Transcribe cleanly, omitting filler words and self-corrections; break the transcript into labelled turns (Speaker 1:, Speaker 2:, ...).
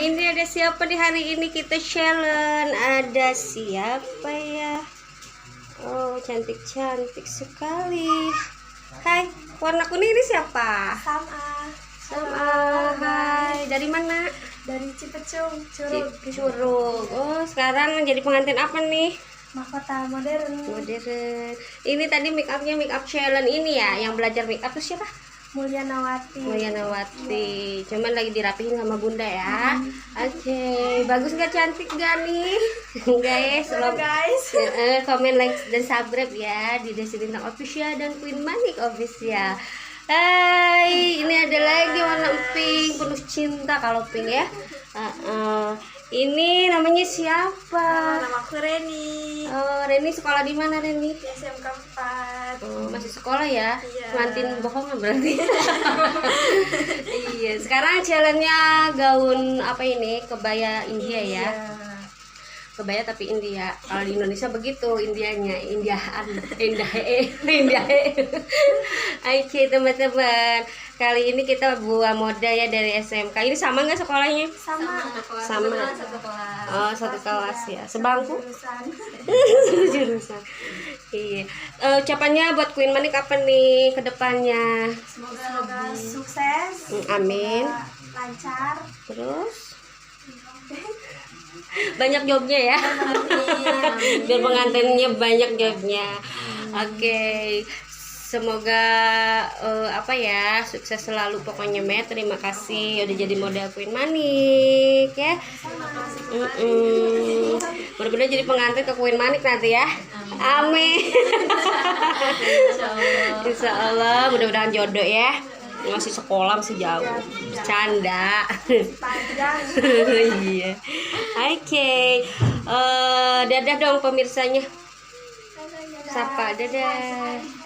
Speaker 1: ini ada siapa di hari ini kita challenge? Ada siapa ya? Oh, cantik-cantik sekali. Hai, warna kuning ini siapa? Sama. Hai, dari mana?
Speaker 2: Dari Cipecung, Curug.
Speaker 1: Curug. Oh, sekarang jadi pengantin apa nih?
Speaker 2: Mahkota modern.
Speaker 1: Modern. Ini tadi make up challenge ini ya, yang belajar make up tuh siapa?
Speaker 2: Mulyanawati.
Speaker 1: Mulyanawati. Cuman lagi dirapihin sama bunda ya. Oke, bagus nggak, cantik nggak nih? Guys, komen, like dan subscribe ya di Desi Bintang Official dan Queen Manik Official. Hai, ini ada lagi warna pink, penuh cinta kalau pink ya. Ini namanya siapa?
Speaker 2: Namaku Reni.
Speaker 1: Oh, Reni sekolah di mana, Reni?
Speaker 2: Di SMK 4.
Speaker 1: Oh, masih sekolah ya?
Speaker 2: Iya.
Speaker 1: Pengantin bohongan berarti. Iya, sekarang challenge-nya gaun apa ini? Kebaya India ya. Kebaya tapi India. Kalau di Indonesia begitu Indianya, Indiaan, Indah. Oke, teman-teman. Kali ini kita buah moda ya dari SMK. Ini sama nggak sekolahnya?
Speaker 2: Sama.
Speaker 1: Satu kelas. Oh, satu kelas ya. Sebangku?
Speaker 2: Jurusan.
Speaker 1: Jurusan. Iya. Ucapannya buat Queen Manik apa nih ke depannya?
Speaker 2: Semoga sukses.
Speaker 1: Amin.
Speaker 2: Semoga lancar.
Speaker 1: Terus banyak jobnya ya. Biar pengantinnya banyak jobnya. Oke. Semoga apa ya, sukses selalu pokoknya, Met. Terima kasih udah jadi model Queen Manik ya. Mudah-mudahan jadi pengantin ke Queen Manik nanti ya. Amin. Insya Allah, mudah-mudahan jodoh ya. Masih sekolah masih jauh. Bercanda. Iya. Oke. Dadah dong pemirsanya. Sapa, dadah.